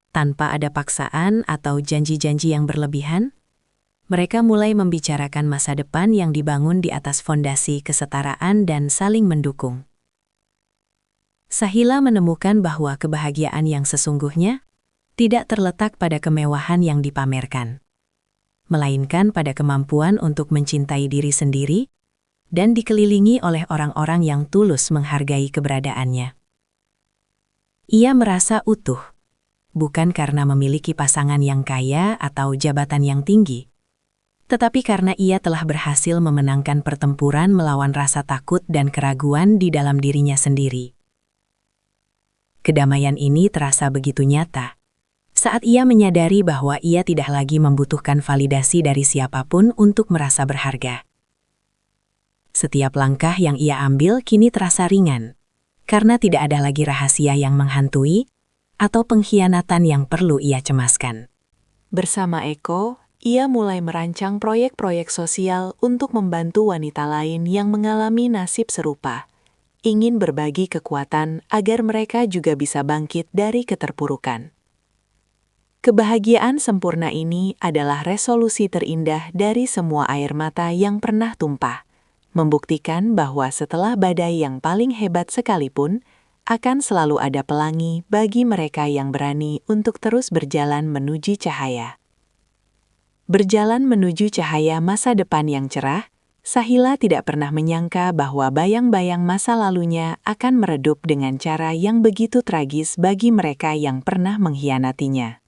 Tanpa ada paksaan atau janji-janji yang berlebihan, mereka mulai membicarakan masa depan yang dibangun di atas fondasi kesetaraan dan saling mendukung. Sahila menemukan bahwa kebahagiaan yang sesungguhnya tidak terletak pada kemewahan yang dipamerkan, melainkan pada kemampuan untuk mencintai diri sendiri dan dikelilingi oleh orang-orang yang tulus menghargai keberadaannya. Ia merasa utuh, bukan karena memiliki pasangan yang kaya atau jabatan yang tinggi, tetapi karena ia telah berhasil memenangkan pertempuran melawan rasa takut dan keraguan di dalam dirinya sendiri. Kedamaian ini terasa begitu nyata saat ia menyadari bahwa ia tidak lagi membutuhkan validasi dari siapapun untuk merasa berharga. Setiap langkah yang ia ambil kini terasa ringan, karena tidak ada lagi rahasia yang menghantui atau pengkhianatan yang perlu ia cemaskan. Bersama Eko, ia mulai merancang proyek-proyek sosial untuk membantu wanita lain yang mengalami nasib serupa, ingin berbagi kekuatan agar mereka juga bisa bangkit dari keterpurukan. Kebahagiaan sempurna ini adalah resolusi terindah dari semua air mata yang pernah tumpah, membuktikan bahwa setelah badai yang paling hebat sekalipun, akan selalu ada pelangi bagi mereka yang berani untuk terus berjalan menuju cahaya. Berjalan menuju cahaya masa depan yang cerah, Sahila tidak pernah menyangka bahwa bayang-bayang masa lalunya akan meredup dengan cara yang begitu tragis bagi mereka yang pernah mengkhianatinya.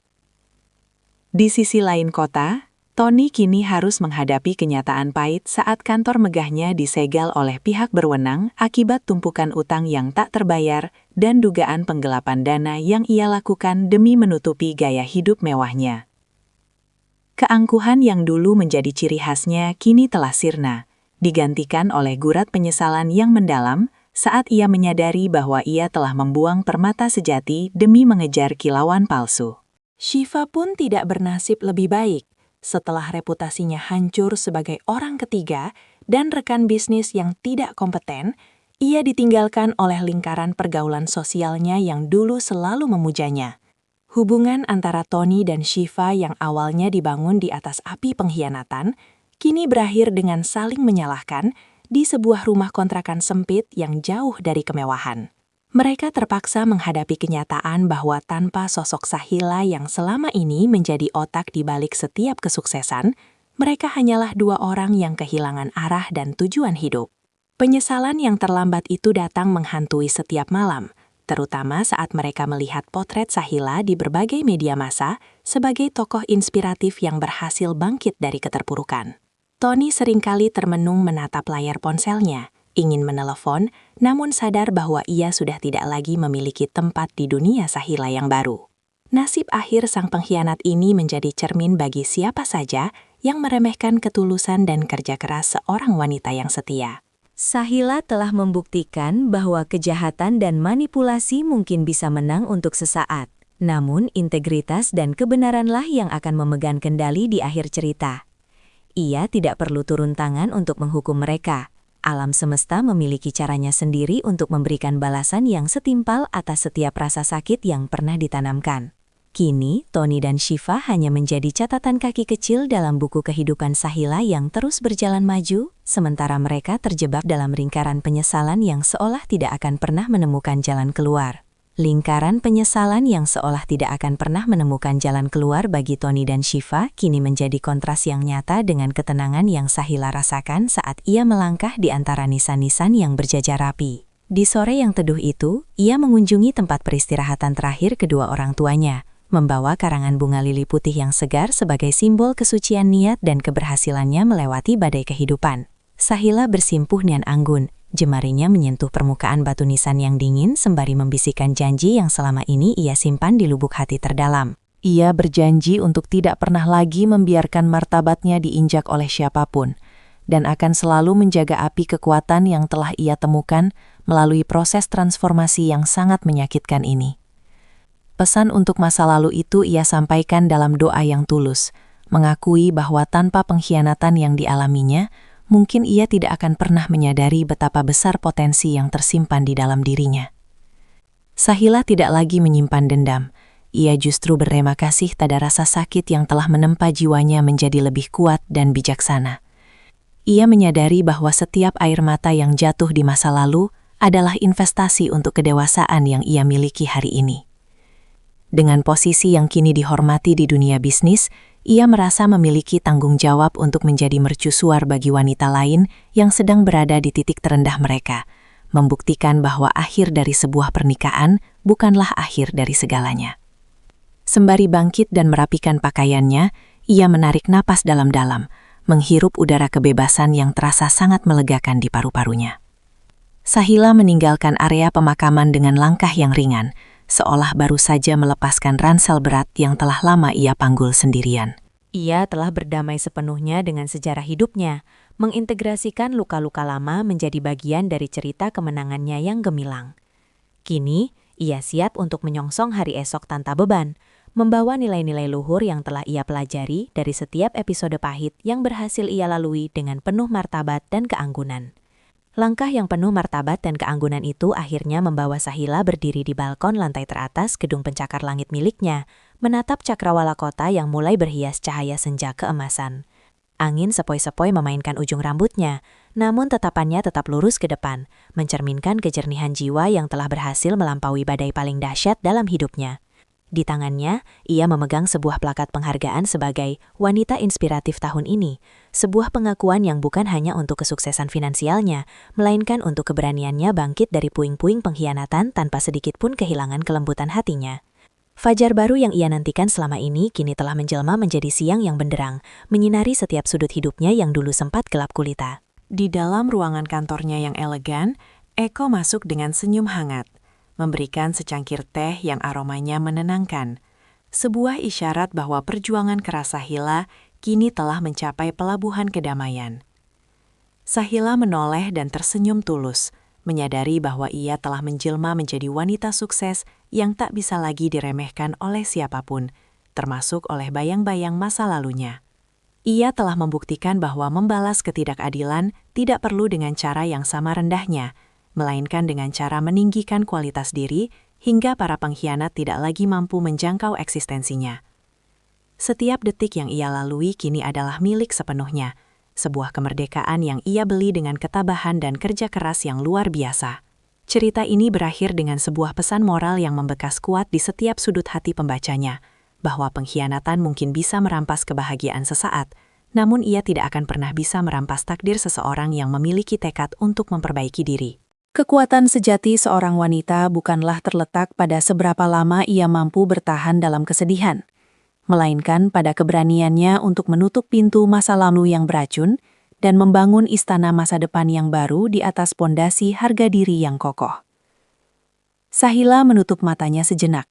Di sisi lain kota, Tony kini harus menghadapi kenyataan pahit saat kantor megahnya disegel oleh pihak berwenang akibat tumpukan utang yang tak terbayar dan dugaan penggelapan dana yang ia lakukan demi menutupi gaya hidup mewahnya. Keangkuhan yang dulu menjadi ciri khasnya kini telah sirna, digantikan oleh gurat penyesalan yang mendalam saat ia menyadari bahwa ia telah membuang permata sejati demi mengejar kilauan palsu. Shiva pun tidak bernasib lebih baik. Setelah reputasinya hancur sebagai orang ketiga dan rekan bisnis yang tidak kompeten, ia ditinggalkan oleh lingkaran pergaulan sosialnya yang dulu selalu memujanya. Hubungan antara Tony dan Shiva yang awalnya dibangun di atas api pengkhianatan, kini berakhir dengan saling menyalahkan di sebuah rumah kontrakan sempit yang jauh dari kemewahan. Mereka terpaksa menghadapi kenyataan bahwa tanpa sosok Sahila yang selama ini menjadi otak di balik setiap kesuksesan, mereka hanyalah dua orang yang kehilangan arah dan tujuan hidup. Penyesalan yang terlambat itu datang menghantui setiap malam, terutama saat mereka melihat potret Sahila di berbagai media massa sebagai tokoh inspiratif yang berhasil bangkit dari keterpurukan. Tony seringkali termenung menatap layar ponselnya, ingin menelepon, namun sadar bahwa ia sudah tidak lagi memiliki tempat di dunia Sahila yang baru. Nasib akhir sang pengkhianat ini menjadi cermin bagi siapa saja yang meremehkan ketulusan dan kerja keras seorang wanita yang setia. Sahila telah membuktikan bahwa kejahatan dan manipulasi mungkin bisa menang untuk sesaat. Namun, integritas dan kebenaranlah yang akan memegang kendali di akhir cerita. Ia tidak perlu turun tangan untuk menghukum mereka. Alam semesta memiliki caranya sendiri untuk memberikan balasan yang setimpal atas setiap rasa sakit yang pernah ditanamkan. Kini, Tony dan Shiva hanya menjadi catatan kaki kecil dalam buku kehidupan Sahila yang terus berjalan maju, sementara mereka terjebak dalam lingkaran penyesalan yang seolah tidak akan pernah menemukan jalan keluar. Lingkaran penyesalan yang seolah tidak akan pernah menemukan jalan keluar bagi Tony dan Shiva kini menjadi kontras yang nyata dengan ketenangan yang Sahila rasakan saat ia melangkah di antara nisan-nisan yang berjajar rapi. Di sore yang teduh itu, ia mengunjungi tempat peristirahatan terakhir kedua orang tuanya, membawa karangan bunga lili putih yang segar sebagai simbol kesucian niat dan keberhasilannya melewati badai kehidupan. Sahila bersimpuh nian anggun. Jemarinya menyentuh permukaan batu nisan yang dingin sembari membisikkan janji yang selama ini ia simpan di lubuk hati terdalam. Ia berjanji untuk tidak pernah lagi membiarkan martabatnya diinjak oleh siapapun, dan akan selalu menjaga api kekuatan yang telah ia temukan melalui proses transformasi yang sangat menyakitkan ini. Pesan untuk masa lalu itu ia sampaikan dalam doa yang tulus, mengakui bahwa tanpa pengkhianatan yang dialaminya, mungkin ia tidak akan pernah menyadari betapa besar potensi yang tersimpan di dalam dirinya. Sahila tidak lagi menyimpan dendam. Ia justru berterima kasih pada rasa sakit yang telah menempa jiwanya menjadi lebih kuat dan bijaksana. Ia menyadari bahwa setiap air mata yang jatuh di masa lalu adalah investasi untuk kedewasaan yang ia miliki hari ini. Dengan posisi yang kini dihormati di dunia bisnis, ia merasa memiliki tanggung jawab untuk menjadi mercusuar bagi wanita lain yang sedang berada di titik terendah mereka, membuktikan bahwa akhir dari sebuah pernikahan bukanlah akhir dari segalanya. Sembari bangkit dan merapikan pakaiannya, ia menarik napas dalam-dalam, menghirup udara kebebasan yang terasa sangat melegakan di paru-parunya. Sahila meninggalkan area pemakaman dengan langkah yang ringan, seolah baru saja melepaskan ransel berat yang telah lama ia panggul sendirian. Ia telah berdamai sepenuhnya dengan sejarah hidupnya, mengintegrasikan luka-luka lama menjadi bagian dari cerita kemenangannya yang gemilang. Kini, ia siap untuk menyongsong hari esok tanpa beban, membawa nilai-nilai luhur yang telah ia pelajari dari setiap episode pahit yang berhasil ia lalui dengan penuh martabat dan keanggunan. Langkah yang penuh martabat dan keanggunan itu akhirnya membawa Sahila berdiri di balkon lantai teratas gedung pencakar langit miliknya, menatap cakrawala kota yang mulai berhias cahaya senja keemasan. Angin sepoi-sepoi memainkan ujung rambutnya, namun tatapannya tetap lurus ke depan, mencerminkan kejernihan jiwa yang telah berhasil melampaui badai paling dahsyat dalam hidupnya. Di tangannya, ia memegang sebuah plakat penghargaan sebagai wanita inspiratif tahun ini, sebuah pengakuan yang bukan hanya untuk kesuksesan finansialnya, melainkan untuk keberaniannya bangkit dari puing-puing pengkhianatan tanpa sedikit pun kehilangan kelembutan hatinya. Fajar baru yang ia nantikan selama ini kini telah menjelma menjadi siang yang benderang, menyinari setiap sudut hidupnya yang dulu sempat gelap gulita. Di dalam ruangan kantornya yang elegan, Eko masuk dengan senyum hangat, memberikan secangkir teh yang aromanya menenangkan. Sebuah isyarat bahwa perjuangan keras Sahila kini telah mencapai pelabuhan kedamaian. Sahila menoleh dan tersenyum tulus, menyadari bahwa ia telah menjelma menjadi wanita sukses yang tak bisa lagi diremehkan oleh siapapun, termasuk oleh bayang-bayang masa lalunya. Ia telah membuktikan bahwa membalas ketidakadilan tidak perlu dengan cara yang sama rendahnya, melainkan dengan cara meninggikan kualitas diri hingga para pengkhianat tidak lagi mampu menjangkau eksistensinya. Setiap detik yang ia lalui kini adalah milik sepenuhnya, sebuah kemerdekaan yang ia beli dengan ketabahan dan kerja keras yang luar biasa. Cerita ini berakhir dengan sebuah pesan moral yang membekas kuat di setiap sudut hati pembacanya, bahwa pengkhianatan mungkin bisa merampas kebahagiaan sesaat, namun ia tidak akan pernah bisa merampas takdir seseorang yang memiliki tekad untuk memperbaiki diri. Kekuatan sejati seorang wanita bukanlah terletak pada seberapa lama ia mampu bertahan dalam kesedihan, melainkan pada keberaniannya untuk menutup pintu masa lalu yang beracun dan membangun istana masa depan yang baru di atas pondasi harga diri yang kokoh. Sahila menutup matanya sejenak,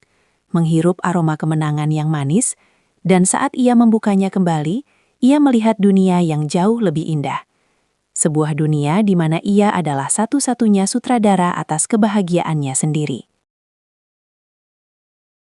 menghirup aroma kemenangan yang manis, dan saat ia membukanya kembali, ia melihat dunia yang jauh lebih indah. Sebuah dunia di mana ia adalah satu-satunya sutradara atas kebahagiaannya sendiri.